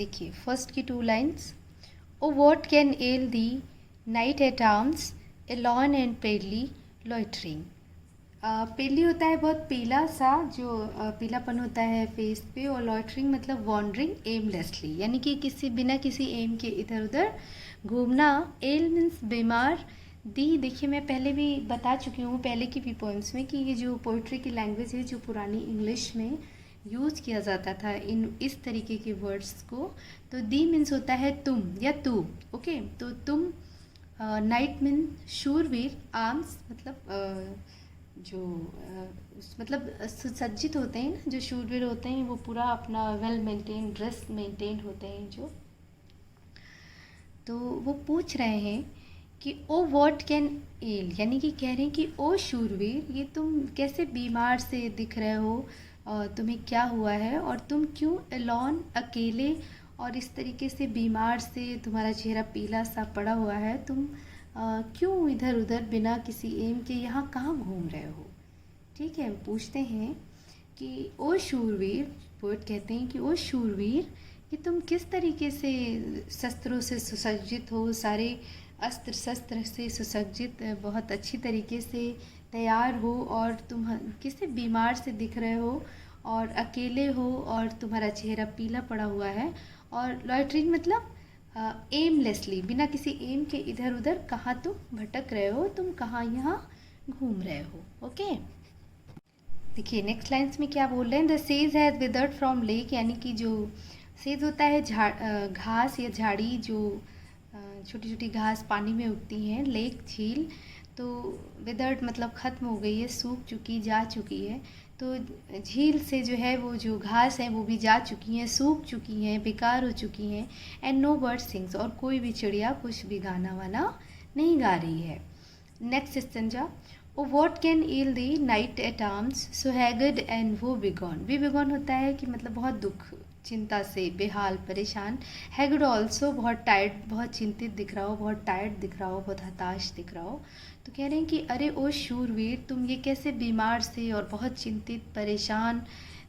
देखिए फर्स्ट की 2 lines. O what can ail thee knight at arms alone and palely loitering. Palely होता है बहुत पीला सा, जो पीलापन होता है फेस पे, और लॉइटरिंग मतलब वॉन्डरिंग एमलेसली, यानी कि किसी बिना किसी एम के इधर उधर घूमना। एल मीन्स बीमार। दी देखिए मैं पहले भी बता चुकी हूँ पहले की भी पोइम्स में कि ये जो पोइट्री की लैंग्वेज है जो पुरानी इंग्लिश में यूज़ किया जाता था इन इस तरीके के वर्ड्स को। तो दी मीन्स होता है तुम या तू। ओके, तो तुम। नाइट मीन शूरवीर। आर्म्स मतलब जो मतलब सुसज्जित होते हैं ना, जो शूरवीर होते हैं वो पूरा अपना वेल मेंटेन ड्रेस मेंटेन होते हैं जो। तो वो पूछ रहे हैं कि ओ व्हाट कैन एल, यानी कि कह रहे हैं कि ओ शूरवीर ये तुम कैसे बीमार से दिख रहे हो, और तुम्हें क्या हुआ है, और तुम क्यों अलॉन अकेले और इस तरीके से बीमार से तुम्हारा चेहरा पीला सा पड़ा हुआ है, तुम क्यों इधर उधर बिना किसी एम के यहाँ कहाँ घूम रहे हो। ठीक है, पूछते हैं कि ओ शूरवीर, पोएट कहते हैं कि ओ शूरवीर कि तुम किस तरीके से शस्त्रों से सुसज्जित हो, सारे अस्त्र शस्त्र से सुसज्जित, बहुत अच्छी तरीके से तैयार हो, और तुम किसी बीमार से दिख रहे हो और अकेले हो और तुम्हारा चेहरा पीला पड़ा हुआ है। और लॉइटरिंग मतलब एमलेसली, बिना किसी एम के इधर उधर कहाँ तुम भटक रहे हो, तुम कहाँ यहाँ घूम रहे हो। ओके, देखिए नेक्स्ट लाइन्स में क्या बोल रहे हैं। The sage has withered from lake, यानी कि जो सेज होता है घास या झाड़ी, जो छोटी छोटी घास पानी में उगती हैं, लेक झील। तो विदर्ड मतलब ख़त्म हो गई है, सूख चुकी, जा चुकी है। तो झील से जो है वो जो घास है वो भी जा चुकी हैं, सूख चुकी हैं, बेकार हो चुकी हैं। एंड नो बर्ड सिंग्स, और कोई भी चिड़िया कुछ भी गाना वाना नहीं गा रही है। Next stanza. O what can ail thee knight at arms so haggard and woebegone. We बिगॉन होता है कि मतलब बहुत दुख, चिंता से बेहाल परेशान। हैगर्ड ऑल्सो बहुत टायर्ड, बहुत चिंतित दिख रहा हो, बहुत टायर्ड दिख रहा हो, बहुत हताश दिख रहा हो। तो कह रहे हैं कि अरे ओ शूरवीर तुम ये कैसे बीमार से और बहुत चिंतित परेशान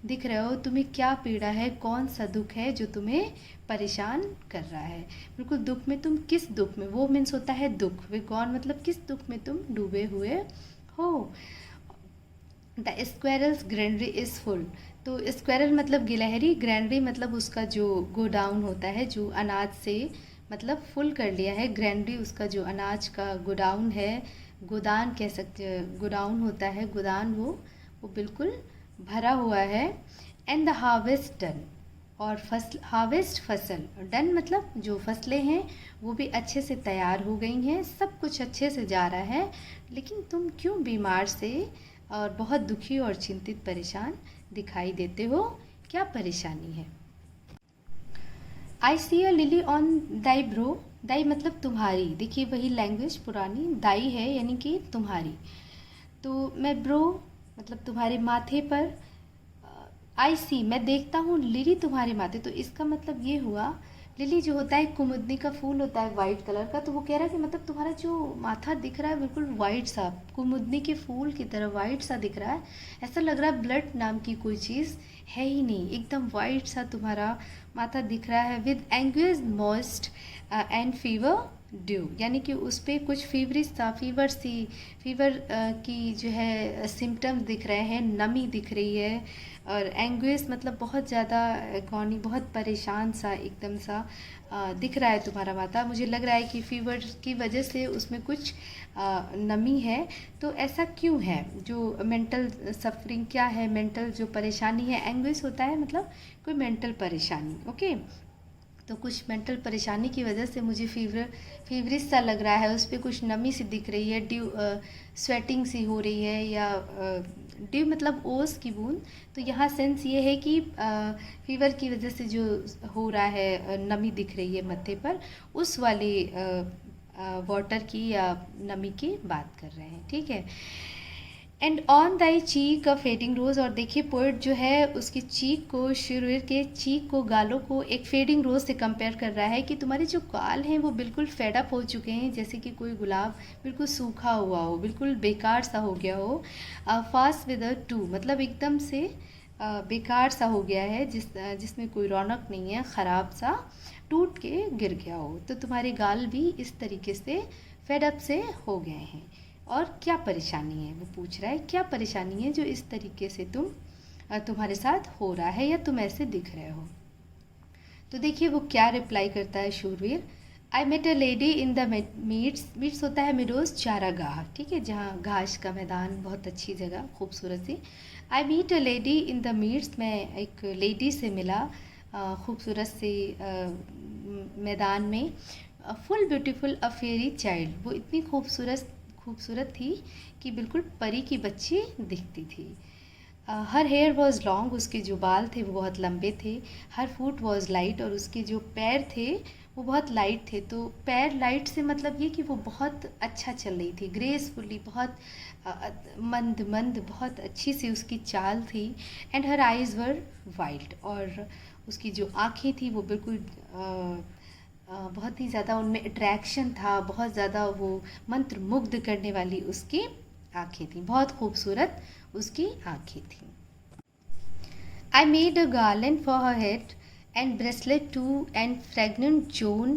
दिख रहे हो, तुम्हें क्या पीड़ा है, कौन सा दुख है जो तुम्हें परेशान कर रहा है। बिल्कुल दुख में, तुम किस दुख में, वो मीन्स होता है दुख, वे गॉन मतलब किस दुख में तुम डूबे हुए हो। The squirrel's granary is full. तो स्क्वेरल मतलब गिलहरी, ग्रैंडरी मतलब उसका जो गोडाउन होता है, जो अनाज से मतलब फुल कर लिया है। ग्रैंडरी उसका जो अनाज का गोडाउन है, गोदान कह सकते हैं, गोडाउन होता है गोदान, वो बिल्कुल भरा हुआ है। एंड द हार्वेस्ट डन, और फसल, हार्वेस्ट फसल, डन मतलब जो फसलें हैं वो भी अच्छे से तैयार हो गई हैं, सब कुछ अच्छे से जा रहा है। लेकिन तुम क्यों बीमार से और बहुत दुखी और चिंतित परेशान दिखाई देते हो, क्या परेशानी है। आई सी अ लिली ऑन दाई ब्रो। दाई मतलब तुम्हारी, देखिए वही लैंग्वेज पुरानी, दाई है यानी कि तुम्हारी। तो मैं ब्रो मतलब तुम्हारे माथे पर, आई सी मैं देखता हूँ, लिली तुम्हारे माथे, तो इसका मतलब ये हुआ, लिली जो होता है कुमुदनी का फूल होता है वाइट कलर का, तो वो कह रहा है कि मतलब तुम्हारा जो माथा दिख रहा है बिल्कुल वाइट सा, कुमुदनी के फूल की तरह वाइट सा दिख रहा है। ऐसा लग रहा है ब्लड नाम की कोई चीज़ है ही नहीं, एकदम वाइट सा तुम्हारा माथा दिख रहा है। With anguish moist and fever dew, यानी कि उस पर कुछ फीवरिश सा, फीवर की जो है सिम्टम्स दिख रहे हैं, नमी दिख रही है। और एंग्वियस मतलब बहुत ज़्यादा गौनी, बहुत परेशान सा एकदम सा दिख रहा है तुम्हारा माथा। मुझे लग रहा है कि फीवर की वजह से उसमें कुछ नमी है। तो ऐसा क्यों है, जो मेंटल सफरिंग क्या है, मेंटल जो परेशानी है, एंग्वियस होता है मतलब कोई मेंटल परेशानी। ओके, तो कुछ मेंटल परेशानी की वजह से मुझे फीवरिश सा लग रहा है, उस पर कुछ नमी सी दिख रही है, ड्यू स्वेटिंग सी हो रही है, या ड्यू मतलब ओस की बूंद। तो यहाँ सेंस ये है कि फीवर की वजह से जो हो रहा है, नमी दिख रही है मत्थे पर, उस वाले वाटर की या नमी की बात कर रहे हैं। ठीक है। And on thy cheek a fading rose, और देखिए पोइट जो है उसकी चीक को, शरीर के चीक को, गालों को एक फेडिंग रोज़ से कंपेयर कर रहा है कि तुम्हारे जो गाल हैं वो बिल्कुल फेडअप हो चुके हैं, जैसे कि कोई गुलाब बिल्कुल सूखा हुआ हो, बिल्कुल बेकार सा हो गया हो। फास्ट विद अ टू मतलब एकदम से बेकार सा हो गया है, जिसमें कोई रौनक नहीं है, ख़राब सा टूट के गिर गया हो। तो तुम्हारे गाल भी इस तरीके से फेड अप से हो गए हैं। और क्या परेशानी है, वो पूछ रहा है क्या परेशानी है जो इस तरीके से तुम्हारे साथ हो रहा है या तुम ऐसे दिख रहे हो। तो देखिए वो क्या रिप्लाई करता है शूरवीर। I met a lady in the meads होता है मिडोज, चारागाह, ठीक है, जहाँ घास का मैदान, बहुत अच्छी जगह, खूबसूरत सी। I met a lady in the meads, मैं एक लेडी से मिला खूबसूरत से मैदान में। Full beautiful a faery child, वो इतनी खूबसूरत थी कि बिल्कुल परी की बच्ची दिखती थी। हर हेयर वॉज लॉन्ग, उसके जो बाल थे वो बहुत लंबे थे। हर फुट वॉज लाइट, और उसके जो पैर थे वो बहुत लाइट थे। तो पैर लाइट से मतलब ये कि वो बहुत अच्छा चल रही थी, ग्रेसफुली, बहुत मंद मंद, बहुत अच्छी सी उसकी चाल थी। And her eyes were wild, और उसकी जो आँखें थी वो बिल्कुल बहुत ही ज़्यादा उनमें अट्रैक्शन था, बहुत ज़्यादा वो मंत्र मुग्ध करने वाली उसकी आँखें थी, बहुत खूबसूरत उसकी आँखें थी। I made a garland for her head and bracelet too and fragrant zone.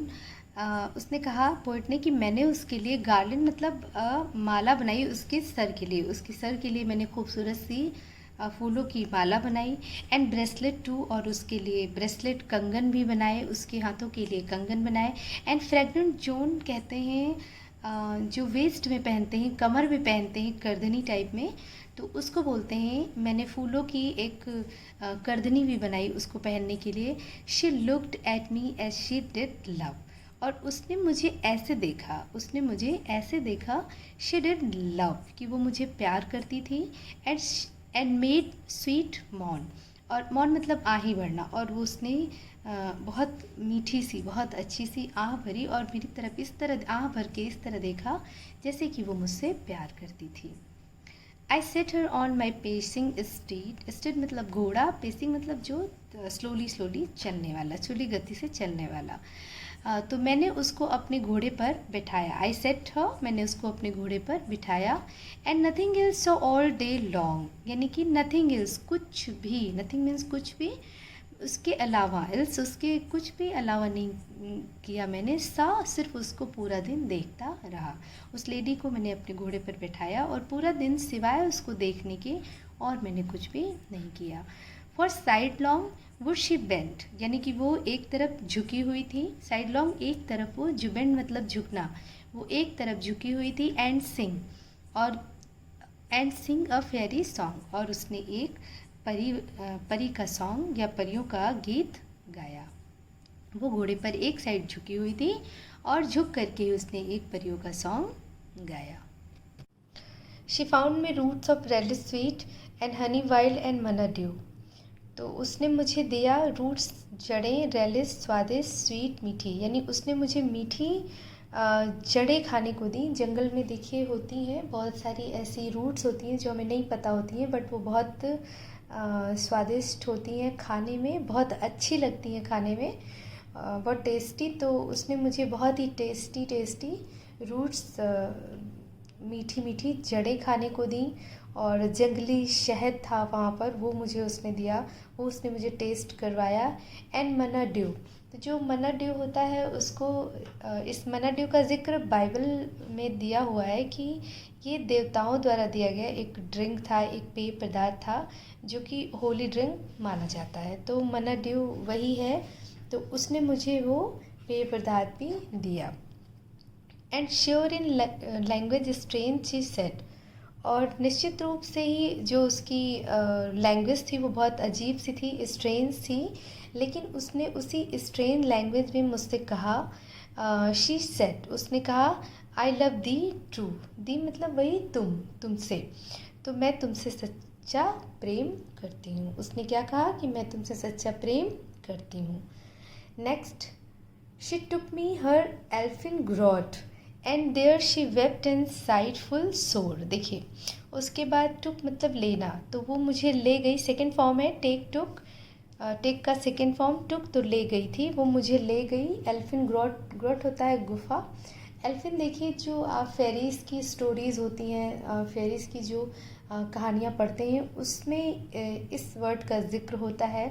उसने कहा, पोइट ने, कि मैंने उसके लिए गार्लैंड मतलब माला बनाई उसके सर के लिए, उसके सर के लिए मैंने खूबसूरत सी फूलों की माला बनाई। एंड ब्रेसलेट टू, और उसके लिए ब्रेसलेट, कंगन भी बनाए, उसके हाथों के लिए कंगन बनाए। एंड फ्रेगनेंट जोन कहते हैं जो वेस्ट में पहनते हैं, कमर में पहनते हैं, करधनी टाइप में, तो उसको बोलते हैं। मैंने फूलों की एक करधनी भी बनाई उसको पहनने के लिए। She looked at me as she did love, और उसने मुझे ऐसे देखा, शी डिड लव, कि वो मुझे प्यार करती थी। एंड मेड स्वीट मॉन, और मॉन मतलब आही भरना, और वो उसने बहुत मीठी सी, बहुत अच्छी सी आह भरी, और मेरी तरफ इस तरह आह भर के इस तरह देखा जैसे कि वो मुझसे प्यार करती थी। I set her on my pacing steed मतलब घोड़ा, पेसिंग मतलब जो स्लोली चलने वाला, स्लोली गति से चलने वाला। तो मैंने उसको अपने घोड़े पर बिठाया। आई सेट हर, मैंने उसको अपने घोड़े पर बिठाया। And nothing else so all day long, यानी कि नथिंग एल्स, कुछ भी, नथिंग मीन्स कुछ भी, उसके अलावा, एल्स उसके कुछ भी अलावा नहीं किया मैंने, सिर्फ उसको पूरा दिन देखता रहा। उस लेडी को मैंने अपने घोड़े पर बैठाया और पूरा दिन सिवाय उसको देखने के और मैंने कुछ भी नहीं किया। For side long would she bent, यानी कि वो एक तरफ झुकी हुई थी। साइड लॉन्ग एक तरफ, वो जुबेंड मतलब झुकना, वो एक तरफ झुकी हुई थी। And Singh a Pheri song, और उसने एक परी का सॉन्ग या परियों का गीत गाया। वो घोड़े पर एक साइड झुकी हुई थी और झुक करके उसने एक परियों का सॉन्ग गाया। She found me roots of relish sweet and honey wild and manna dew, तो उसने मुझे दिया रूट्स, जड़ें, रेलिस स्वादिष्ट, स्वीट मीठी, यानी उसने मुझे मीठी जड़ें खाने को दी। जंगल में देखिए होती हैं बहुत सारी ऐसी रूट्स होती हैं जो हमें नहीं पता होती हैं, बट वो बहुत स्वादिष्ट होती हैं खाने में, बहुत अच्छी लगती हैं खाने में, बहुत टेस्टी। तो उसने मुझे बहुत ही टेस्टी रूट्स, मीठी मीठी जड़ें खाने को दी, और जंगली शहद था वहाँ पर, वो मुझे उसने दिया, वो उसने मुझे टेस्ट करवाया। एंड मना ड्यू, तो जो मना ड्यू होता है उसको, इस मना ड्यू का जिक्र बाइबल में दिया हुआ है कि ये देवताओं द्वारा दिया गया एक ड्रिंक था, एक पेय पदार्थ था जो कि होली ड्रिंक माना जाता है। तो मना ड्यू वही है, तो उसने मुझे वो पेय पदार्थ भी दिया। And sure in language strange she said, और निश्चित रूप से ही जो उसकी लैंग्वेज थी वो बहुत अजीब सी थी, स्ट्रेंज थी, लेकिन उसने उसी स्ट्रेंज लैंग्वेज में मुझसे कहा, शी सेड, उसने कहा, आई लव दी ट्रू, दी मतलब वही तुमसे, तो मैं तुमसे सच्चा प्रेम करती हूँ। उसने क्या कहा कि मैं तुमसे सच्चा प्रेम करती हूँ। Next, she took me her elfin grot and there she wept and sighed full sore. देखिए उसके बाद टुक मतलब लेना, तो वो मुझे ले गई, सेकेंड फॉर्म है टेक टुक, टेक का सेकेंड फॉर्म टुक, तो ले गई थी, वो मुझे ले गई। एल्फिन ग्रॉट होता है गुफा। एल्फिन देखिए जो फेरीज़ की स्टोरीज़ होती हैं, फेरीज़ की जो कहानियाँ पढ़ते हैं उसमें इस वर्ड का ज़िक्र होता है।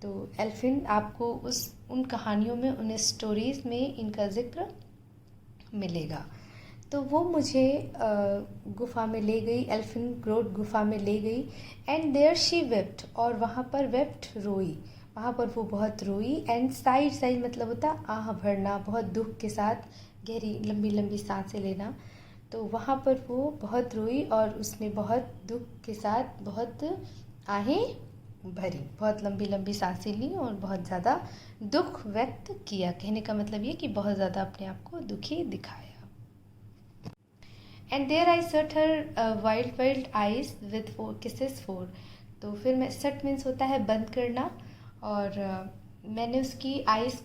तो एल्फिन आपको उन कहानियों में, उन स्टोरीज़ में इनका ज़िक्र मिलेगा। तो वो मुझे गुफ़ा में ले गई, एल्फिन ग्रोट गुफ़ा में ले गई। एंड देयर शी वेप्ट, और वहाँ पर वेप्ट रोई, वहाँ पर वो बहुत रोई। एंड साइड साइड मतलब होता आह भरना, बहुत दुख के साथ गहरी लंबी लंबी सांसें लेना। तो वहाँ पर वो बहुत रोई और उसने बहुत दुख के साथ बहुत आहें भरी, बहुत लंबी लंबी सांसें ली और बहुत ज़्यादा दुख व्यक्त किया। कहने का मतलब ये कि बहुत ज़्यादा अपने आप को दुखी दिखाया। And there I shut her wild wild eyes with 4 kisses 4। तो फिर मैं, सट मीन्स होता है बंद करना, और मैंने उसकी आइज़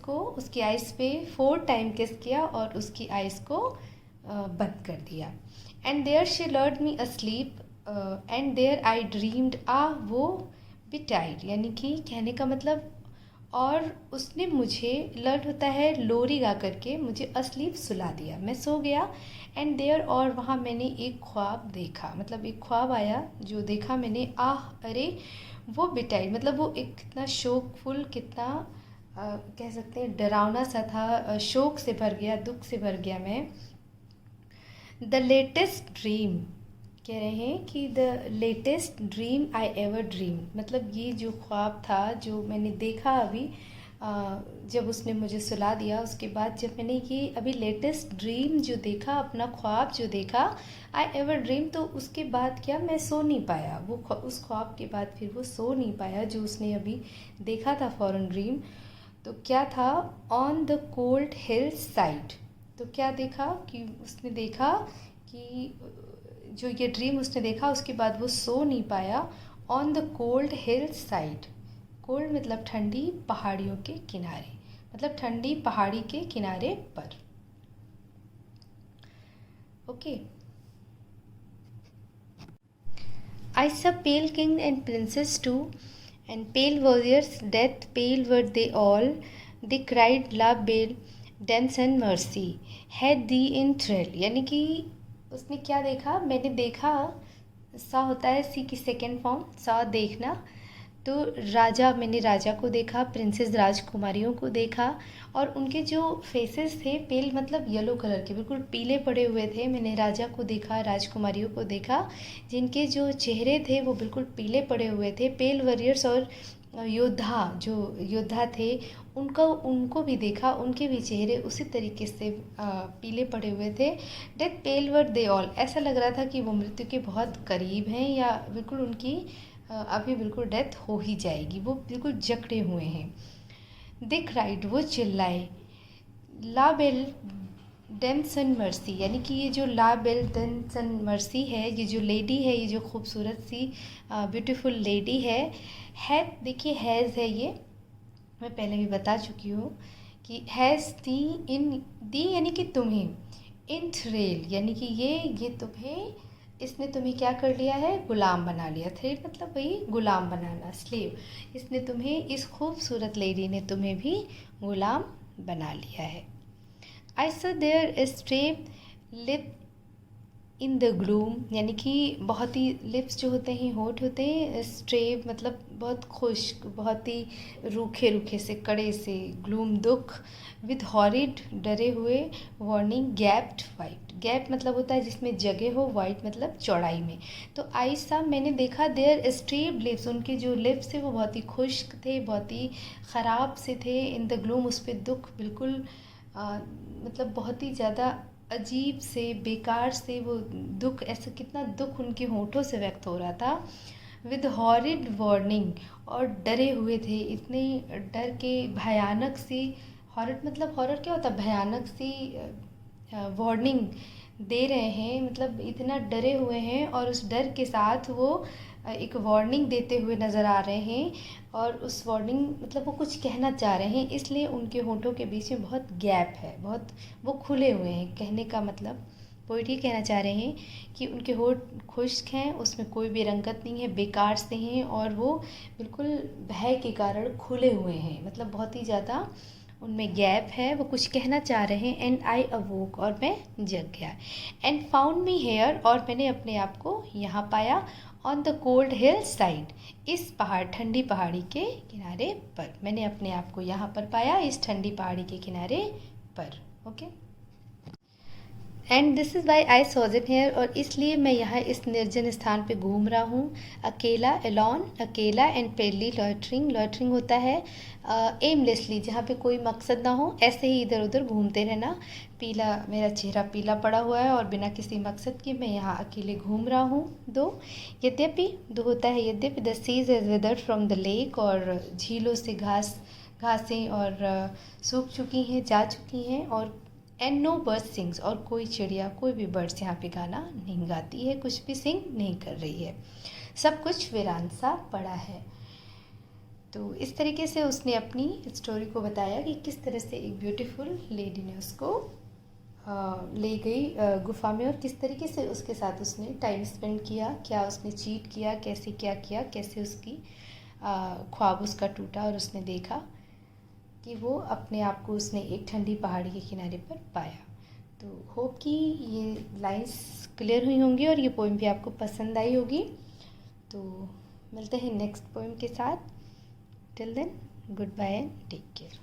पे 4 टाइम किस किया और उसकी आइज़ को बंद कर दिया। And there she lulled me asleep and there I dreamed woe betide, यानी कि कहने का मतलब, और उसने मुझे, लर्ड होता है लोरी गा करके, मुझे अस्लीप सुला दिया, मैं सो गया। एंड देयर, और वहाँ मैंने एक ख्वाब देखा, मतलब एक ख्वाब आया जो देखा मैंने, अरे वो बिटाइड, मतलब वो एक कितना शोकफुल, कितना कह सकते हैं डरावना सा था, शोक से भर गया, दुख से भर गया मैं। द लेटेस्ट ड्रीम, कह रहे हैं कि the latest dream I ever dream, मतलब ये जो ख्वाब था जो मैंने देखा अभी, जब उसने मुझे सुला दिया उसके बाद, जब मैंने ये अभी लेटेस्ट ड्रीम जो देखा, अपना ख्वाब जो देखा, आई एवर ड्रीम, तो उसके बाद क्या, मैं सो नहीं पाया। वो उस ख्वाब के बाद फिर वो सो नहीं पाया जो उसने अभी देखा था फॉरेन ड्रीम। तो क्या था, on the cold hill side. तो क्या देखा कि उसने देखा कि जो ये ड्रीम उसने देखा उसके बाद वो सो नहीं पाया। On the cold hill side, cold मतलब ठंडी पहाड़ियों के किनारे, मतलब ठंडी पहाड़ी के किनारे पर। Okay. I saw pale king and princess too, and pale warriors, death pale were they all. They cried, La Belle, dance and mercy, had thee in thrill। यानी कि उसने क्या देखा, मैंने देखा, सा होता है सी की सेकेंड फॉर्म, सा देखना। तो मैंने राजा को देखा, प्रिंसेस राजकुमारियों को देखा, और उनके जो फेसेस थे, पेल मतलब येलो कलर के, बिल्कुल पीले पड़े हुए थे। मैंने राजा को देखा, राजकुमारियों को देखा, जिनके जो चेहरे थे वो बिल्कुल पीले पड़े हुए थे। पेल वॉरियर्स और जो योद्धा थे, उनको भी देखा, उनके भी चेहरे उसी तरीके से पीले पड़े हुए थे। Death pail were they all, ऐसा लग रहा था कि वो मृत्यु के बहुत करीब हैं, या बिल्कुल उनकी अभी बिल्कुल डेथ हो ही जाएगी, वो बिल्कुल जकड़े हुए हैं। दिख राइट, वो चिल्लाए, ला बेल डेमसन मर्सी, यानी कि ये जो ला बेल डेमसन मर्सी है, ये जो लेडी है, ये जो खूबसूरत सी ब्यूटीफुल लेडी है, देखिए हैज़ है, ये मैं पहले भी बता चुकी हूँ कि हैज़ दी यानी कि तुम्हें, इन थ्रेल यानी कि ये तुम्हें, इसने तुम्हें क्या कर लिया है, गुलाम बना लिया। थ्रेल मतलब वही गुलाम बनाना, स्लेव। इसने तुम्हें, इस खूबसूरत लेडी ने तुम्हें भी गुलाम बना लिया है। I saw their starved lips in the gloom, यानी कि बहुत ही, लिप्स जो होते हैं, होठ होते हैं, स्ट्रेप मतलब बहुत खुश्क, बहुत ही रूखे रूखे से, कड़े से, ग्लूम दुख, विद हॉरिड डरे हुए, वार्निंग गैप्ड वाइट, गैप मतलब होता है जिसमें जगह हो, वाइट मतलब चौड़ाई में। तो आई सा मैंने देखा, देयर स्ट्रेप लिप्स, उनके जो लिप्स थे वो बहुत ही खुश्क थे, बहुत ही ख़राब से थे। इन द ग्लूम, उस पर दुख बिल्कुल मतलब बहुत ही ज़्यादा अजीब से, बेकार से वो दुख, ऐसा कितना दुख उनके होठों से व्यक्त हो रहा था। विद हॉरिड वार्निंग, और डरे हुए थे, इतने डर के, भयानक सी, हॉरिड मतलब हॉरर क्या होता है, भयानक सी वार्निंग दे रहे हैं, मतलब इतना डरे हुए हैं, और उस डर के साथ वो एक वार्निंग देते हुए नज़र आ रहे हैं, और उस वार्निंग मतलब वो कुछ कहना चाह रहे हैं, इसलिए उनके होठों के बीच में बहुत गैप है, बहुत वो खुले हुए हैं। कहने का मतलब पोइट ये कहना चाह रहे हैं कि उनके होठ खुश्क हैं, उसमें कोई भी रंगत नहीं है, बेकार से हैं, और वो बिल्कुल भय के कारण खुले हुए हैं, मतलब बहुत ही ज़्यादा उनमें गैप है, वो कुछ कहना चाह रहे हैं। एंड आई अवोक, और मैं जग गया। एंड फाउंड मी हेयर, और मैंने अपने आप को यहाँ पाया। On the cold hill side, इस ठंडी पहाड़ी के किनारे पर। मैंने अपने आप को यहाँ पर पाया, इस ठंडी पहाड़ी के किनारे पर। Okay, and this is why I sojourn here, और इसलिए मैं यहाँ इस निर्जन स्थान पे घूम रहा हूँ। अकेला, एलॉन, अकेला। And पेरली, loitering. लॉइटरिंग होता है एमलेसली, जहाँ पे कोई मकसद ना हो, ऐसे ही इधर उधर घूमते रहना। पीला, मेरा चेहरा पीला पड़ा हुआ है और बिना किसी मकसद के मैं यहाँ अकेले घूम रहा हूँ। दो होता है यद्यपि। द सीज is withered from the lake, और झीलों से घासें और सूख चुकी हैं, जा चुकी हैं। और एंड नो बर्ड सिंग्स, और कोई चिड़िया, कोई भी बर्ड्स यहाँ पे गाना नहीं गाती है, कुछ भी सिंग नहीं कर रही है, सब कुछ वीरान सा पड़ा है। तो इस तरीके से उसने अपनी स्टोरी को बताया कि किस तरह से एक ब्यूटीफुल लेडी ने उसको ले गई गुफा में, और किस तरीके से उसके साथ उसने टाइम स्पेंड किया, क्या उसने चीट किया, कैसे क्या किया, कैसे उसकी ख्वाब उसका टूटा और उसने देखा कि वो अपने आप को उसने एक ठंडी पहाड़ी के किनारे पर पाया। तो होप कि ये लाइंस क्लियर हुई होंगी और ये पोएम भी आपको पसंद आई होगी। तो मिलते हैं नेक्स्ट पोएम के साथ। Till then, goodbye and take care.